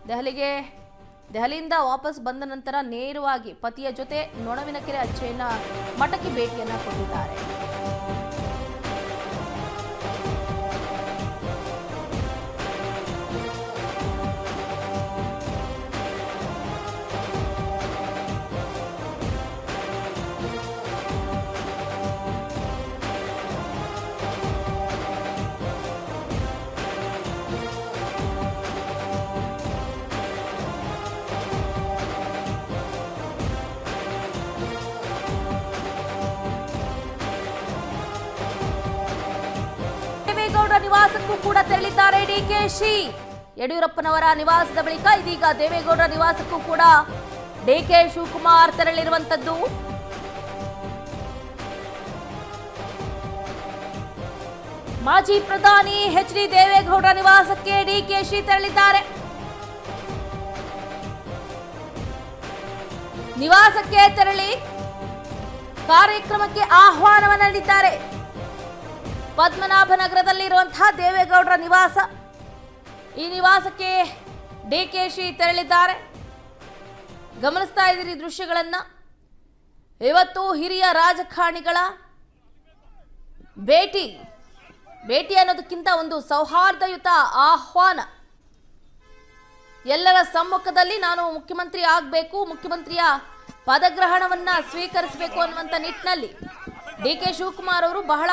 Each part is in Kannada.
ದೆಹಲಿಯಿಂದ ವಾಪಸ್ ಬಂದ ನಂತರ ನೇರವಾಗಿ ಪತಿಯ ಜೊತೆ ನೊಣವಿನಕೆರೆ ಅಚ್ಚಯ್ಯನ ಮಠಕ್ಕೆ ಭೇಟಿಯನ್ನ ಕೊಟ್ಟಿದ್ದಾರೆ. ದೇವೇಗೌಡರ ನಿವಾಸಕ್ಕೂ ಕೂಡ ತೆರಳಿದ್ದಾರೆ ಡಿಕೆಶಿ. ಯಡಿಯೂರಪ್ಪನವರ ನಿವಾಸದ ಬಳಿಕ ಇದೀಗ ದೇವೇಗೌಡರ ನಿವಾಸಕ್ಕೂ ಕೂಡ ಡಿಕೆ ಶಿವಕುಮಾರ್ ತೆರಳಿರುವಂತದ್ದು. ಮಾಜಿ ಪ್ರಧಾನಿ ಎಚ್ ಡಿ ದೇವೇಗೌಡರ ನಿವಾಸಕ್ಕೆ ಡಿಕೆಶಿ ತೆರಳಿದ್ದಾರೆ. ನಿವಾಸಕ್ಕೆ ತೆರಳಿ ಕಾರ್ಯಕ್ರಮಕ್ಕೆ ಆಹ್ವಾನವನ್ನು ನೀಡಿದ್ದಾರೆ. ಪದ್ಮನಾಭನಗರದಲ್ಲಿರುವಂತಹ ದೇವೇಗೌಡರ ನಿವಾಸ, ಈ ನಿವಾಸಕ್ಕೆ ಡಿಕೆಶಿ ತೆರಳಿದ್ದಾರೆ. ಗಮನಿಸ್ತಾ ಇದ್ದೀರಿ ದೃಶ್ಯಗಳನ್ನ. ಇವತ್ತು ಹಿರಿಯ ರಾಜಕಾರಣಿಗಳ ಭೇಟಿ ಅನ್ನೋದಕ್ಕಿಂತ ಒಂದು ಸೌಹಾರ್ದಯುತ ಆಹ್ವಾನ. ಎಲ್ಲರ ಸಮ್ಮುಖದಲ್ಲಿ ನಾನು ಮುಖ್ಯಮಂತ್ರಿ ಆಗಬೇಕು, ಮುಖ್ಯಮಂತ್ರಿಯ ಪದಗ್ರಹಣವನ್ನ ಸ್ವೀಕರಿಸಬೇಕು ಅನ್ನುವಂಥ ನಿಟ್ಟಿನಲ್ಲಿ ಡಿಕೆ ಶಿವಕುಮಾರ್ ಅವರು ಬಹಳ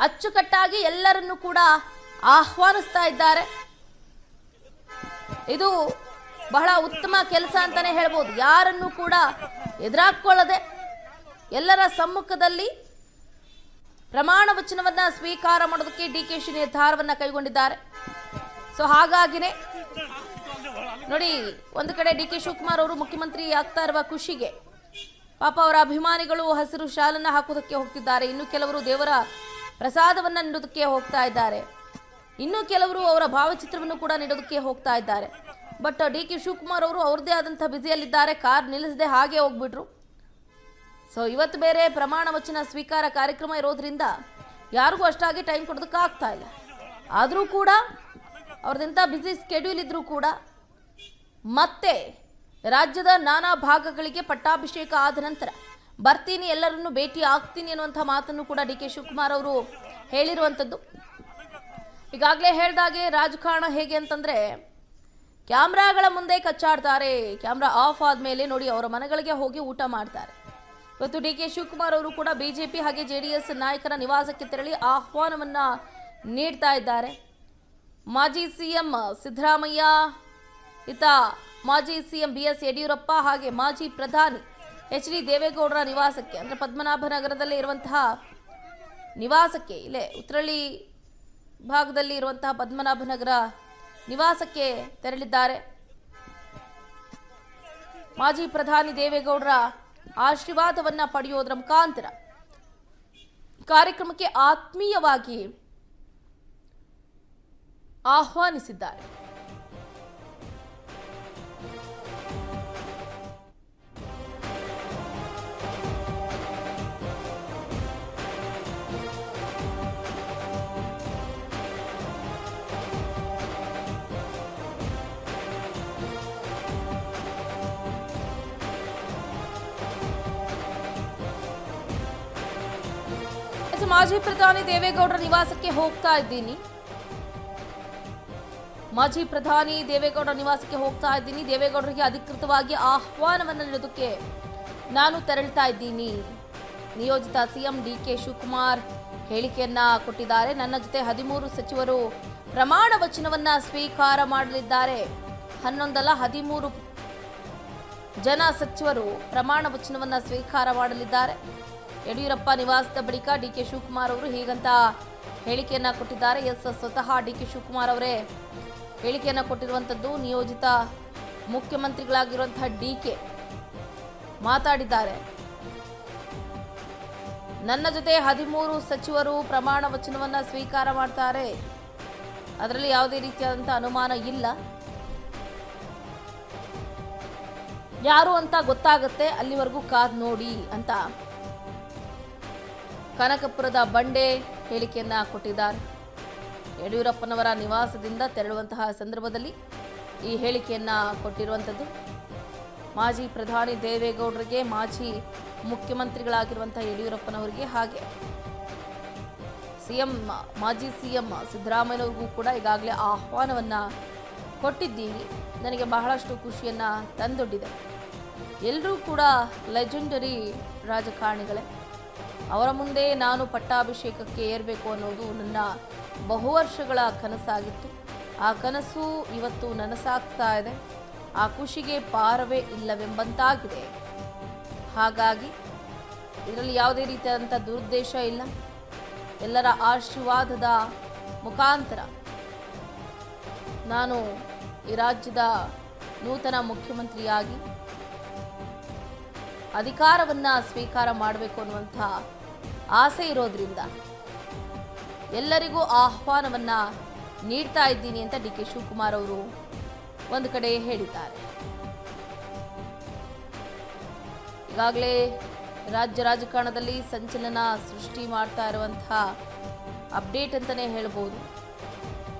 ಅಚ್ಚುಕಟ್ಟಾಗಿ ಎಲ್ಲರನ್ನೂ ಕೂಡ ಆಹ್ವಾನಿಸ್ತಾ ಇದ್ದಾರೆ. ಇದು ಬಹಳ ಉತ್ತಮ ಕೆಲಸ ಅಂತಾನೆ ಹೇಳ್ಬೋದು. ಯಾರನ್ನೂ ಕೂಡ ಎದುರಾಕೊಳ್ಳದೆ ಎಲ್ಲರ ಸಮ್ಮುಖದಲ್ಲಿ ಪ್ರಮಾಣ ವಚನವನ್ನ ಸ್ವೀಕಾರ ಮಾಡೋದಕ್ಕೆ ಡಿಕೆಶಿ ನಿರ್ಧಾರವನ್ನ ಕೈಗೊಂಡಿದ್ದಾರೆ. ಸೊ ಹಾಗಾಗಿನೇ ನೋಡಿ, ಒಂದು ಕಡೆ ಡಿಕೆ ಶಿವಕುಮಾರ್ ಅವರು ಮುಖ್ಯಮಂತ್ರಿ ಆಗ್ತಾ ಇರುವ ಖುಷಿಗೆ ಪಾಪ ಅವರ ಅಭಿಮಾನಿಗಳು ಹಸಿರು ಶಾಲನ್ನ ಹಾಕೋದಕ್ಕೆ ಹೋಗ್ತಿದ್ದಾರೆ. ಇನ್ನು ಕೆಲವರು ದೇವರ ಪ್ರಸಾದವನ್ನ ನೀಡೋದಕ್ಕೆ ಹೋಗ್ತಾ ಇದ್ದಾರೆ. ಇನ್ನು ಕೆಲವರು ಅವರ ಭಾವಚಿತ್ರವನ್ನು ಕೂಡ ನೀಡೋದಕ್ಕೆ ಹೋಗ್ತಾ ಇದ್ದಾರೆ. ಬಟ್ ಡಿಕೆ ಶಿವಕುಮಾರ್ ಅವರು ಅವ್ರದ್ದೇ ಆದಂಥ ಬ್ಯುಸಿಯಲ್ಲಿದ್ದಾರೆ. ಕಾರ್ ನಿಲ್ಲಿಸದೆ ಹಾಗೆ ಹೋಗ್ಬಿಟ್ರು. ಸೊ ಇವತ್ತು ಬೇರೆ ಪ್ರಮಾಣ ವಚನ ಸ್ವೀಕಾರ ಕಾರ್ಯಕ್ರಮ ಇರೋದ್ರಿಂದ ಯಾರಿಗೂ ಅಷ್ಟಾಗಿ ಟೈಮ್ ಕೊಡೋದಕ್ಕಾಗ್ತಾ ಇಲ್ಲ. ಆದರೂ ಕೂಡ ಅವ್ರದ್ದೆಂಥ ಬ್ಯುಸಿ ಸ್ಕೆಡ್ಯೂಲ್ ಇದ್ರೂ ಕೂಡ ಮತ್ತೆ ರಾಜ್ಯದ ನಾನಾ ಭಾಗಗಳಿಗೆ ಪಟ್ಟಾಭಿಷೇಕ ಆದ ನಂತರ ಬರ್ತೀನಿ, ಎಲ್ಲರನ್ನು ಭೇಟಿ ಆಗ್ತೀನಿ ಅನ್ನುವಂಥ ಮಾತನ್ನು ಕೂಡ ಡಿಕೆ ಶಿವಕುಮಾರ್ ಅವರು ಹೇಳಿರುವಂಥದ್ದು. ಈಗಾಗಲೇ ಹೇಳಿದಾಗೆ ರಾಜಕಾರಣ ಹೇಗೆ ಅಂತಂದರೆ, ಕ್ಯಾಮ್ರಾಗಳ ಮುಂದೆ ಕಚ್ಚಾಡ್ತಾರೆ, ಕ್ಯಾಮ್ರಾ ಆಫ್ ಆದಮೇಲೆ ನೋಡಿ ಅವರ ಮನೆಗಳಿಗೆ ಹೋಗಿ ಊಟ ಮಾಡ್ತಾರೆ. ಇವತ್ತು ಡಿಕೆ ಶಿವಕುಮಾರ್ ಅವರು ಕೂಡ ಬಿಜೆಪಿ ಹಾಗೆ ಜೆಡಿಎಸ್ ನಾಯಕರ ನಿವಾಸಕ್ಕೆ ತೆರಳಿ ಆಹ್ವಾನವನ್ನು ನೀಡ್ತಾ ಇದ್ದಾರೆ. ಮಾಜಿ ಸಿಎಂ ಸಿದ್ದರಾಮಯ್ಯ, ಇತ್ತ ಮಾಜಿ ಸಿಎಂ BS ಯಡಿಯೂರಪ್ಪ ಹಾಗೆ ಮಾಜಿ ಪ್ರಧಾನಿ ಎಚ್ ಡಿ ದೇವೇಗೌಡರ ನಿವಾಸಕ್ಕೆ, ಅಂದರೆ ಪದ್ಮನಾಭನಗರದಲ್ಲಿ ಇರುವಂತಹ ನಿವಾಸಕ್ಕೆ, ಇಲ್ಲೇ ಉತ್ರಳ್ಳಿ ಭಾಗದಲ್ಲಿ ಇರುವಂತಹ ಪದ್ಮನಾಭನಗರ ನಿವಾಸಕ್ಕೆ ತೆರಳಿದ್ದಾರೆ. ಮಾಜಿ ಪ್ರಧಾನಿ ದೇವೇಗೌಡರ ಆಶೀರ್ವಾದವನ್ನ ಪಡೆಯೋದರ ಮುಖಾಂತರ ಕಾರ್ಯಕ್ರಮಕ್ಕೆ ಆತ್ಮೀಯವಾಗಿ ಆಹ್ವಾನಿಸಿದ್ದಾರೆ. ಮಾಜಿ ಪ್ರಧಾನಿ ದೇವೇಗೌಡರ ನಿವಾಸಕ್ಕೆ ಹೋಗ್ತಾ ಇದ್ದೀನಿ. ದೇವೇಗೌಡರಿಗೆ ಅಧಿಕೃತವಾಗಿ ಆಹ್ವಾನವನ್ನು ನೀಡೋದಕ್ಕೆ ನಾನು ತೆರಳ್ತಾ ಇದ್ದೀನಿ. ನಿಯೋಜಿತ ಸಿಎಂ ಡಿಕೆ ಶಿವಕುಮಾರ್ ಹೇಳಿಕೆಯನ್ನ ಕೊಟ್ಟಿದ್ದಾರೆ. ನನ್ನ ಜೊತೆ 13 ಸಚಿವರು ಪ್ರಮಾಣ ವಚನವನ್ನ ಸ್ವೀಕಾರ ಮಾಡಲಿದ್ದಾರೆ. 11 13 ಜನ ಸಚಿವರು ಪ್ರಮಾಣ ವಚನವನ್ನ ಸ್ವೀಕಾರ ಮಾಡಲಿದ್ದಾರೆ. ಯಡಿಯೂರಪ್ಪ ನಿವಾಸದ ಬಳಿಕ ಡಿಕೆ ಶಿವಕುಮಾರ್ ಅವರು ಹೀಗಂತ ಹೇಳಿಕೆಯನ್ನ ಕೊಟ್ಟಿದ್ದಾರೆ. ಸ್ವತಃ ಡಿಕೆ ಶಿವಕುಮಾರ್ ಅವರೇ ಹೇಳಿಕೆಯನ್ನ ಕೊಟ್ಟಿರುವಂತದ್ದು. ನಿಯೋಜಿತ ಮುಖ್ಯಮಂತ್ರಿಗಳಾಗಿರುವಂತಹ ಡಿಕೆ ಮಾತಾಡಿದ್ದಾರೆ. ನನ್ನ ಜೊತೆ 13 ಸಚಿವರು ಪ್ರಮಾಣ ವಚನವನ್ನ ಸ್ವೀಕಾರ ಮಾಡ್ತಾರೆ, ಅದರಲ್ಲಿ ಯಾವುದೇ ರೀತಿಯಾದಂತಹ ಅನುಮಾನ ಇಲ್ಲ. ಯಾರು ಅಂತ ಗೊತ್ತಾಗುತ್ತೆ, ಅಲ್ಲಿವರೆಗೂ ಕಾದ್ ನೋಡಿ ಅಂತ ಕನಕಪುರದ ಬಂಡೆ ಹೇಳಿಕೆಯನ್ನ ಕೊಟ್ಟಿದ್ದಾರೆ. ಯಡಿಯೂರಪ್ಪನವರ ನಿವಾಸದಿಂದ ತೆರಳುವಂತಹ ಸಂದರ್ಭದಲ್ಲಿ ಈ ಹೇಳಿಕೆಯನ್ನು ಕೊಟ್ಟಿರುವಂಥದ್ದು. ಮಾಜಿ ಪ್ರಧಾನಿ ದೇವೇಗೌಡರಿಗೆ, ಮಾಜಿ ಮುಖ್ಯಮಂತ್ರಿಗಳಾಗಿರುವಂಥ ಯಡಿಯೂರಪ್ಪನವರಿಗೆ, ಹಾಗೆ ಮಾಜಿ ಸಿಎಂ ಸಿದ್ದರಾಮಯ್ಯನವ್ರಿಗೂ ಕೂಡ ಈಗಾಗಲೇ ಆಹ್ವಾನವನ್ನು ಕೊಟ್ಟಿದ್ದೀರಿ. ನನಗೆ ಬಹಳಷ್ಟು ಖುಷಿಯನ್ನು ತಂದೊಡ್ಡಿದೆ. ಎಲ್ಲರೂ ಕೂಡ ಲೆಜೆಂಡರಿ ರಾಜಕಾರಣಿಗಳೇ. ಅವರ ಮುಂದೆ ನಾನು ಪಟ್ಟಾಭಿಷೇಕಕ್ಕೆ ಏರಬೇಕು ಅನ್ನೋದು ನನ್ನ ಬಹುವರ್ಷಗಳ ಕನಸಾಗಿತ್ತು. ಆ ಕನಸು ಇವತ್ತು ನನಸಾಗ್ತಾ ಇದೆ. ಆ ಖುಷಿಗೆ ಪಾರವೇ ಇಲ್ಲವೆಂಬಂತಾಗಿದೆ. ಹಾಗಾಗಿ ಇದರಲ್ಲಿ ಯಾವುದೇ ರೀತಿಯಾದಂಥ ದುರುದ್ದೇಶ ಇಲ್ಲ. ಎಲ್ಲರ ಆಶೀರ್ವಾದದ ಮುಖಾಂತರ ನಾನು ಈ ರಾಜ್ಯದ ನೂತನ ಮುಖ್ಯಮಂತ್ರಿಯಾಗಿ ಅಧಿಕಾರವನ್ನು ಸ್ವೀಕಾರ ಮಾಡಬೇಕು ಅನ್ನುವಂಥ ಆಸೆ ಇರೋದ್ರಿಂದ ಎಲ್ಲರಿಗೂ ಆಹ್ವಾನವನ್ನು ನೀಡ್ತಾ ಇದ್ದೀನಿ ಅಂತ ಡಿ ಕೆ ಶಿವಕುಮಾರ್ ಅವರು ಒಂದು ಕಡೆ ಹೇಳಿದ್ದಾರೆ. ಈಗಾಗಲೇ ರಾಜ್ಯ ರಾಜಕಾರಣದಲ್ಲಿ ಸಂಚಲನ ಸೃಷ್ಟಿ ಮಾಡ್ತಾ ಇರುವಂತಹ ಅಪ್ಡೇಟ್ ಅಂತಲೇ ಹೇಳ್ಬೋದು.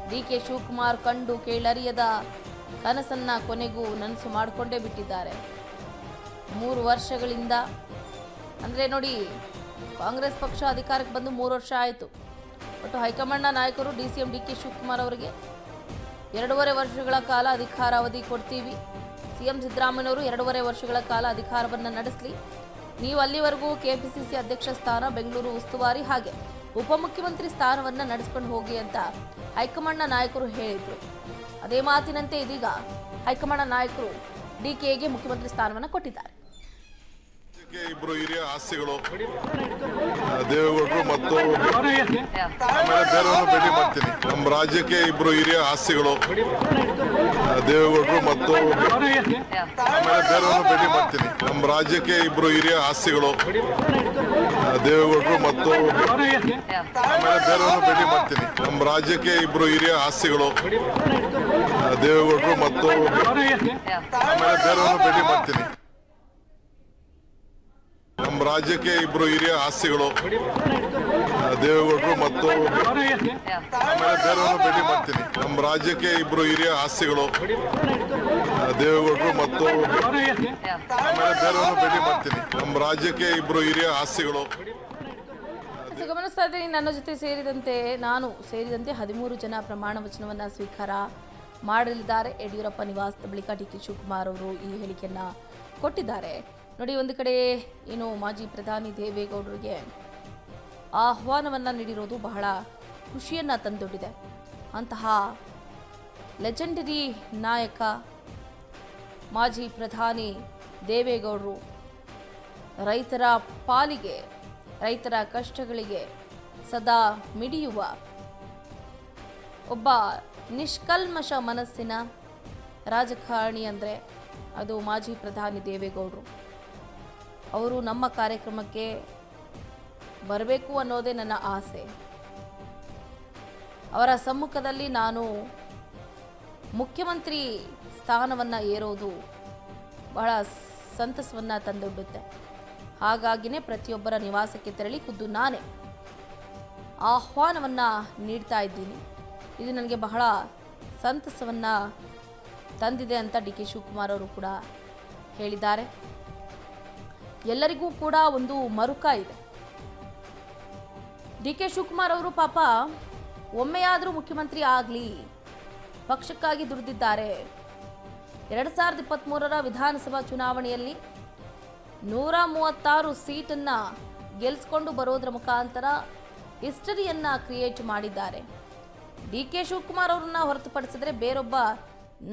ಡಿ ಕೆ ಶಿವಕುಮಾರ್ ಕಂಡು ಕೇಳರಿಯದ ಕನಸನ್ನು ಕೊನೆಗೂ ನನಸು ಮಾಡಿಕೊಂಡೇ ಬಿಟ್ಟಿದ್ದಾರೆ. 3 ವರ್ಷಗಳಿಂದ, ಅಂದರೆ ನೋಡಿ, ಕಾಂಗ್ರೆಸ್ ಪಕ್ಷ ಅಧಿಕಾರಕ್ಕೆ ಬಂದು 3 ವರ್ಷ ಆಯಿತು. ಒಟ್ಟು ಹೈಕಮಾಂಡ್ನ ನಾಯಕರು DCM ಡಿ ಕೆ ಶಿವಕುಮಾರ್ ಅವರಿಗೆ 2.5 ವರ್ಷಗಳ ಕಾಲ ಅಧಿಕಾರಾವಧಿ ಕೊಡ್ತೀವಿ, CM ಸಿದ್ದರಾಮಯ್ಯನವರು 2.5 ವರ್ಷಗಳ ಕಾಲ ಅಧಿಕಾರವನ್ನು ನಡೆಸಲಿ, ನೀವು ಅಲ್ಲಿವರೆಗೂ KPCC ಅಧ್ಯಕ್ಷ ಸ್ಥಾನ, ಬೆಂಗಳೂರು ಉಸ್ತುವಾರಿ ಹಾಗೆ ಉಪಮುಖ್ಯಮಂತ್ರಿ ಸ್ಥಾನವನ್ನು ನಡೆಸ್ಕೊಂಡು ಹೋಗಿ ಅಂತ ಹೈಕಮಾಂಡ್ನ ನಾಯಕರು ಹೇಳಿದರು. ಅದೇ ಮಾತಿನಂತೆ ಇದೀಗ ಹೈಕಮಾಂಡ್ನ ನಾಯಕರು DKಗೆ ಮುಖ್ಯಮಂತ್ರಿ ಸ್ಥಾನವನ್ನು ಕೊಟ್ಟಿದ್ದಾರೆ. ಇಬ್ಬರು ಹಿರಿಯ ಆಸ್ತಿಗಳು ದೇವೇಗೌಡರು ಮತ್ತು ಆಮೇಲೆ ಬೇರೆಯವ್ರನ್ನ ಭೇಟಿ ಮಾಡ್ತೀನಿ. ನಮ್ಮ ರಾಜ್ಯಕ್ಕೆ ಇಬ್ಬರು ಹಿರಿಯ ಆಸ್ತಿಗಳು ದೇವೇಗೌಡರು ಮತ್ತು ಆಮೇಲೆ ಬೇರೆಯವ್ರನ್ನ ಭೇಟಿ ಮಾಡ್ತೀನಿ. ನಮ್ಮ ರಾಜ್ಯಕ್ಕೆ ಇಬ್ಬರು ಹಿರಿಯ ಆಸ್ತಿಗಳು ದೇವೇಗೌಡರು ಮತ್ತು ಆಮೇಲೆ ಬೇರೆಯವ್ರನ್ನ ಭೇಟಿ ಮಾಡ್ತೀನಿ. ನಮ್ಮ ರಾಜ್ಯಕ್ಕೆ ಇಬ್ಬರು ಹಿರಿಯ ಆಸ್ತಿಗಳು ದೇವೇಗೌಡರು ಮತ್ತು ಆಮೇಲೆ ಬೇರೆಯವ್ರನ್ನ ಭೇಟಿ ಮಾಡ್ತೀನಿ. ನಮ್ಮ ರಾಜ್ಯಕ್ಕೆ ಇಬ್ಬರು ಹಿರಿಯ ಆಸ್ತಿಗಳು ದೇವೇಗೌಡರು ಮತ್ತು ಆಮೇಲೆ ಬೇರೆಯವ್ರನ್ನ ಭೇಟಿ ಮಾಡ್ತೀನಿ. ನಮ್ಮ ರಾಜ್ಯಕ್ಕೆ ಇಬ್ಬರು ಹಿರಿಯ ಆಸ್ತಿಗಳು ದೇವೇಗೌಡರು ಮತ್ತು ಆಮೇಲೆ ಬೇರೆಯವ್ರನ್ನ ಭೇಟಿ ಮಾಡ್ತೀನಿ. ನಮ್ಮ ರಾಜ್ಯಕ್ಕೆ ಇಬ್ಬರು ಹಿರಿಯ ಆಸ್ತಿಗಳು. ಗಮನಿಸ್ತಾ ಇದ್ದೀನಿ, ನನ್ನ ಜೊತೆ ನಾನು ಸೇರಿದಂತೆ 13 ಜನ ಪ್ರಮಾಣ ವಚನವನ್ನು ಸ್ವೀಕಾರ ಮಾಡಲಿದ್ದಾರೆ. ಯಡಿಯೂರಪ್ಪ ನಿವಾಸದ ಬಳಿಕ ಡಿ ಕೆ ಶಿವಕುಮಾರ್ ಅವರು ಈ ಹೇಳಿಕೆಯನ್ನು ಕೊಟ್ಟಿದ್ದಾರೆ. ನೋಡಿ, ಒಂದು ಕಡೆ ಏನು ಮಾಜಿ ಪ್ರಧಾನಿ ದೇವೇಗೌಡರಿಗೆ ಆಹ್ವಾನವನ್ನು ನೀಡಿರೋದು ಬಹಳ ಖುಷಿಯನ್ನು ತಂದೊಡ್ಡಿದೆ. ಅಂತಹ ಲೆಜೆಂಡರಿ ನಾಯಕ ಮಾಜಿ ಪ್ರಧಾನಿ ದೇವೇಗೌಡರು ರೈತರ ಪಾಲಿಗೆ, ರೈತರ ಕಷ್ಟಗಳಿಗೆ ಸದಾ ಮಿಡಿಯುವ ಒಬ್ಬ ನಿಷ್ಕಲ್ಮಶ ಮನಸ್ಸಿನ ರಾಜಕಾರಣಿ ಅಂದರೆ ಅದು ಮಾಜಿ ಪ್ರಧಾನಿ ದೇವೇಗೌಡರು. ಅವರು ನಮ್ಮ ಕಾರ್ಯಕ್ರಮಕ್ಕೆ ಬರಬೇಕು ಅನ್ನೋದೇ ನನ್ನ ಆಸೆ. ಅವರ ಸಮ್ಮುಖದಲ್ಲಿ ನಾನು ಮುಖ್ಯಮಂತ್ರಿ ಸ್ಥಾನವನ್ನು ಏರೋದು ಬಹಳ ಸಂತಸವನ್ನು ತಂದೊಡ್ಡುತ್ತೆ. ಹಾಗಾಗಿನೇ ಪ್ರತಿಯೊಬ್ಬರ ನಿವಾಸಕ್ಕೆ ತೆರಳಿ ಖುದ್ದು ನಾನೇ ಆಹ್ವಾನವನ್ನು ನೀಡ್ತಾ ಇದ್ದೀನಿ. ಇದು ನನಗೆ ಬಹಳ ಸಂತಸವನ್ನು ತಂದಿದೆ ಅಂತ ಡಿ ಕೆ ಶಿವಕುಮಾರ್ ಅವರು ಕೂಡ ಹೇಳಿದ್ದಾರೆ. ಎಲ್ಲರಿಗೂ ಕೂಡ ಒಂದು ಮರುಕ ಇದೆ. ಡಿ ಕೆ ಶಿವಕುಮಾರ್ ಅವರು ಪಾಪ ಒಮ್ಮೆಯಾದರೂ ಮುಖ್ಯಮಂತ್ರಿ ಆಗಲಿ, ಪಕ್ಷಕ್ಕಾಗಿ ದುಡಿದಿದ್ದಾರೆ. 2023 ವಿಧಾನಸಭಾ ಚುನಾವಣೆಯಲ್ಲಿ 136 ಸೀಟನ್ನು ಗೆಲ್ಲಿಸ್ಕೊಂಡು ಬರೋದ್ರ ಮುಖಾಂತರ ಹಿಸ್ಟರಿಯನ್ನು ಕ್ರಿಯೇಟ್ ಮಾಡಿದ್ದಾರೆ. ಡಿ ಕೆ ಶಿವಕುಮಾರ್ ಅವರನ್ನ ಹೊರತುಪಡಿಸಿದ್ರೆ ಬೇರೊಬ್ಬ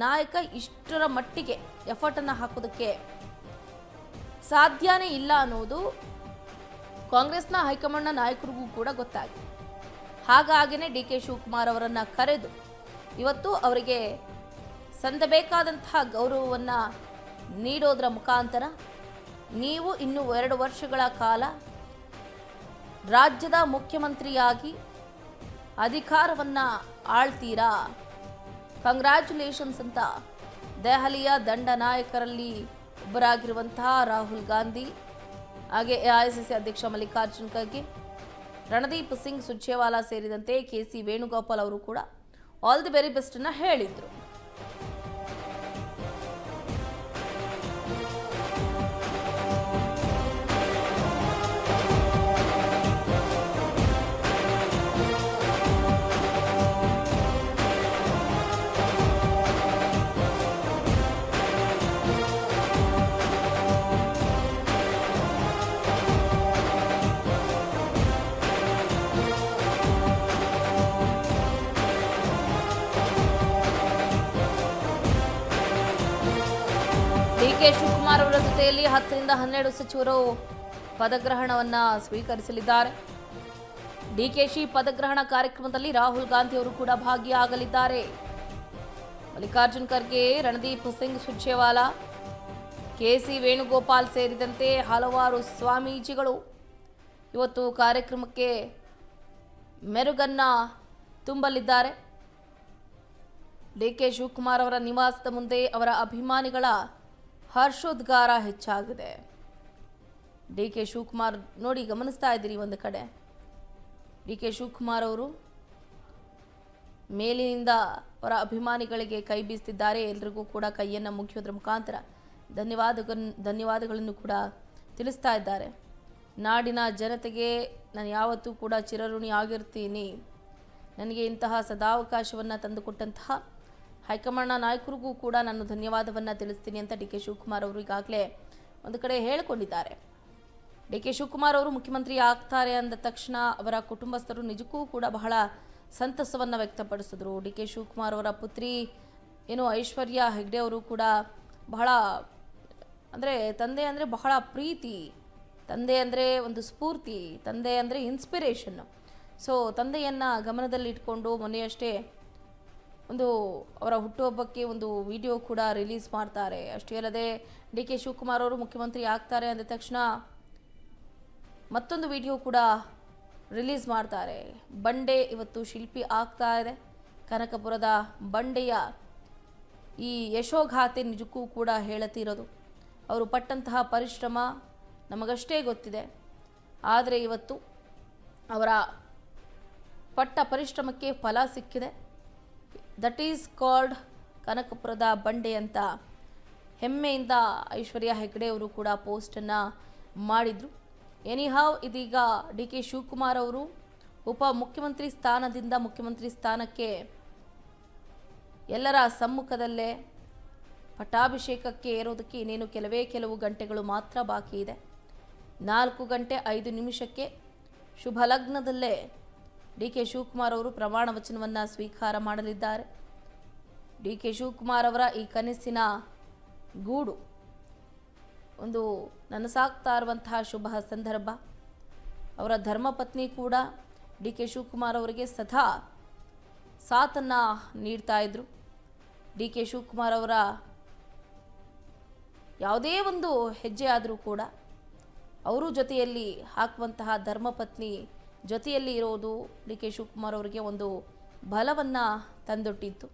ನಾಯಕ ಇಷ್ಟರ ಮಟ್ಟಿಗೆ ಎಫರ್ಟನ್ನು ಹಾಕೋದಕ್ಕೆ ಸಾಧ್ಯನೇ ಇಲ್ಲ ಅನ್ನೋದು ಕಾಂಗ್ರೆಸ್ನ ಹೈಕಮಾಂಡ್ನ ನಾಯಕರಿಗೂ ಕೂಡ ಗೊತ್ತಾಗಿದೆ. ಹಾಗಾಗಿನೇ ಡಿ ಕೆ ಶಿವಕುಮಾರ್ ಅವರನ್ನು ಕರೆದು ಇವತ್ತು ಅವರಿಗೆ ಸಂದಬೇಕಾದಂತಹ ಗೌರವವನ್ನು ನೀಡೋದ್ರ ಮುಖಾಂತರ ನೀವು ಇನ್ನು 2 ವರ್ಷಗಳ ಕಾಲ ರಾಜ್ಯದ ಮುಖ್ಯಮಂತ್ರಿಯಾಗಿ ಅಧಿಕಾರವನ್ನು ಆಳ್ತೀರಾ, ಕಂಗ್ರ್ಯಾಚುಲೇಷನ್ಸ್ ಅಂತ ದೆಹಲಿಯ ದಂಡ ನಾಯಕರಲ್ಲಿ ಒಬ್ಬರಾಗಿರುವಂತಹ ರಾಹುಲ್ ಗಾಂಧಿ, ಹಾಗೆ AICC ಅಧ್ಯಕ್ಷ ಮಲ್ಲಿಕಾರ್ಜುನ್ ಖರ್ಗೆ, ರಣದೀಪ್ ಸಿಂಗ್ ಸುರ್ಜೇವಾಲಾ ಸೇರಿದಂತೆ ಕೆಸಿ ವೇಣುಗೋಪಾಲ್ ಅವರು ಕೂಡ ಆಲ್ ದಿ ವೆರಿ ಬೆಸ್ಟ್ ಅನ್ನ ಹೇಳಿದ್ರು. ಡಿಕೆ ಶಿವಕುಮಾರ್ ಅವರ ಜೊತೆಯಲ್ಲಿ 10 ರಿಂದ 12 ಸಚಿವರು ಪದಗ್ರಹಣವನ್ನ ಸ್ವೀಕರಿಸಲಿದ್ದಾರೆ. ಡಿಕೆಶಿ ಪದಗ್ರಹಣ ಕಾರ್ಯಕ್ರಮದಲ್ಲಿ ರಾಹುಲ್ ಗಾಂಧಿ ಅವರು ಕೂಡ ಭಾಗಿಯಾಗಲಿದ್ದಾರೆ. ಮಲ್ಲಿಕಾರ್ಜುನ್ ಖರ್ಗೆ, ರಣದೀಪ್ ಸಿಂಗ್ ಸುರ್ಜೇವಾಲಾ, ಕೆಸಿ ವೇಣುಗೋಪಾಲ್ ಸೇರಿದಂತೆ ಹಲವಾರು ಸ್ವಾಮೀಜಿಗಳು ಇವತ್ತು ಕಾರ್ಯಕ್ರಮಕ್ಕೆ ಮೆರುಗನ್ನ ತುಂಬಲಿದ್ದಾರೆ. ಡಿಕೆ ಶಿವಕುಮಾರ್ ಅವರ ನಿವಾಸದ ಮುಂದೆ ಅವರ ಅಭಿಮಾನಿಗಳ ಹರ್ಷೋದ್ಗಾರ ಹೆಚ್ಚಾಗಿದೆ. ಡಿಕೆ ಶಿವಕುಮಾರ್ ನೋಡಿ ಗಮನಿಸ್ತಾ ಇದ್ದೀರಿ, ಒಂದು ಕಡೆ ಡಿಕೆ ಶಿವಕುಮಾರ್ ಅವರು ಮೇಲಿನಿಂದ ಅವರ ಅಭಿಮಾನಿಗಳಿಗೆ ಕೈ ಬೀಸ್ತಿದ್ದಾರೆ. ಎಲ್ರಿಗೂ ಕೂಡ ಕೈಯನ್ನು ಮುಗಿಯೋದ್ರ ಮುಖಾಂತರ ಧನ್ಯವಾದಗಳನ್ನು ಕೂಡ ತಿಳಿಸ್ತಾ ಇದ್ದಾರೆ. ನಾಡಿನ ಜನತೆಗೆ ನಾನು ಯಾವತ್ತೂ ಕೂಡ ಚಿರಋಣಿ ಆಗಿರ್ತೀನಿ. ನನಗೆ ಇಂತಹ ಸದಾವಕಾಶವನ್ನು ತಂದುಕೊಟ್ಟಂತಹ ಹೈಕಮಾಂಡ್ ನಾಯಕರಿಗೂ ಕೂಡ ನಾನು ಧನ್ಯವಾದವನ್ನು ತಿಳಿಸ್ತೀನಿ ಅಂತ ಡಿ ಕೆ ಶಿವಕುಮಾರ್ ಅವರು ಈಗಾಗಲೇ ಒಂದು ಕಡೆ ಹೇಳಿಕೊಂಡಿದ್ದಾರೆ. ಡಿ ಕೆ ಶಿವಕುಮಾರ್ ಅವರು ಮುಖ್ಯಮಂತ್ರಿ ಆಗ್ತಾರೆ ಅಂದ ತಕ್ಷಣ ಅವರ ಕುಟುಂಬಸ್ಥರು ನಿಜಕ್ಕೂ ಕೂಡ ಬಹಳ ಸಂತಸವನ್ನು ವ್ಯಕ್ತಪಡಿಸಿದ್ರು. ಡಿ ಕೆ ಶಿವಕುಮಾರ್ ಅವರ ಪುತ್ರಿ ಐಶ್ವರ್ಯ ಹೆಗ್ಡೆ ಅವರು ಕೂಡ ಬಹಳ ತಂದೆ ಅಂದರೆ ಬಹಳ ಪ್ರೀತಿ, ತಂದೆ ಅಂದರೆ ಒಂದು ಸ್ಫೂರ್ತಿ, ತಂದೆ ಅಂದರೆ ಇನ್ಸ್ಪಿರೇಷನ್. ಸೊ ತಂದೆಯನ್ನು ಗಮನದಲ್ಲಿಟ್ಕೊಂಡು ಮೊನ್ನೆಯಷ್ಟೇ ಅವರ ಹುಟ್ಟುಹಬ್ಬಕ್ಕೆ ಒಂದು ವಿಡಿಯೋ ಕೂಡ ರಿಲೀಸ್ ಮಾಡ್ತಾರೆ. ಅಷ್ಟೇ ಅಲ್ಲದೆ ಡಿ ಕೆ ಶಿವಕುಮಾರ್ ಅವರು ಮುಖ್ಯಮಂತ್ರಿ ಆಗ್ತಾರೆ ಅಂದ ತಕ್ಷಣ ಮತ್ತೊಂದು ವಿಡಿಯೋ ಕೂಡ ರಿಲೀಸ್ ಮಾಡ್ತಾರೆ. ಬಂಡೆ ಇವತ್ತು ಶಿಲ್ಪಿ ಆಗ್ತಾ ಇದೆ. ಕನಕಪುರದ ಬಂಡೆಯ ಈ ಯಶೋಗಾಥೆ ನಿಜಕ್ಕೂ ಕೂಡ ಹೇಳುತ್ತಿರೋದು. ಅವರು ಪಟ್ಟಂತಹ ಪರಿಶ್ರಮ ನಮಗಷ್ಟೇ ಗೊತ್ತಿದೆ. ಆದರೆ ಇವತ್ತು ಅವರ ಪಟ್ಟ ಪರಿಶ್ರಮಕ್ಕೆ ಫಲ ಸಿಕ್ಕಿದೆ. ದಟ್ ಈಸ್ ಕಾಲ್ಡ್ ಕನಕಪುರದ ಬಂಡೆ ಅಂತ ಹೆಮ್ಮೆಯಿಂದ ಐಶ್ವರ್ಯ ಹೆಗ್ಡೆ ಅವರು ಕೂಡ ಪೋಸ್ಟನ್ನು ಮಾಡಿದರು. ಎನಿಹಾವ್ ಇದೀಗ ಡಿ ಕೆ ಶಿವಕುಮಾರ್ ಅವರು ಉಪಮುಖ್ಯಮಂತ್ರಿ ಸ್ಥಾನದಿಂದ ಮುಖ್ಯಮಂತ್ರಿ ಸ್ಥಾನಕ್ಕೆ ಎಲ್ಲರ ಸಮ್ಮುಖದಲ್ಲೇ ಪಟ್ಟಾಭಿಷೇಕಕ್ಕೆ ಏರೋದಕ್ಕೆ ಇನ್ನೇನು ಕೆಲವು ಗಂಟೆಗಳು ಮಾತ್ರ ಬಾಕಿ ಇದೆ. 4 ಗಂಟೆ 5 ನಿಮಿಷಕ್ಕೆ ಶುಭ ಲಗ್ನದಲ್ಲೇ ಡಿ ಕೆ ಶಿವಕುಮಾರ್ ಅವರು ಪ್ರಮಾಣ ವಚನವನ್ನು ಸ್ವೀಕಾರ ಮಾಡಲಿದ್ದಾರೆ. ಡಿ ಕೆ ಶಿವಕುಮಾರ್ ಅವರ ಈ ಕನಸಿನ ಗೂಡು ಒಂದು ನನಸಾಗ್ತಾ ಇರುವಂತಹ ಶುಭ ಸಂದರ್ಭ. ಅವರ ಧರ್ಮಪತ್ನಿ ಕೂಡ ಡಿ ಕೆ ಶಿವಕುಮಾರ್ ಅವರಿಗೆ ಸದಾ ಸಾಥನ್ನು ನೀಡ್ತಾ ಇದ್ರು. ಡಿ ಕೆ ಶಿವಕುಮಾರ್ ಅವರ ಯಾವುದೇ ಒಂದು ಹೆಜ್ಜೆ ಆದರೂ ಕೂಡ ಅವರು ಜೊತೆಯಲ್ಲಿ ಹಾಕುವಂತಹ ಧರ್ಮಪತ್ನಿ ಜೊತೆಯಲ್ಲಿ ಇರೋದು ಡಿ ಕೆ ಶಿವಕುಮಾರ್ ಅವರಿಗೆ ಒಂದು ಬಲವನ್ನು ತಂದೊಡ್ಡಿತ್ತು.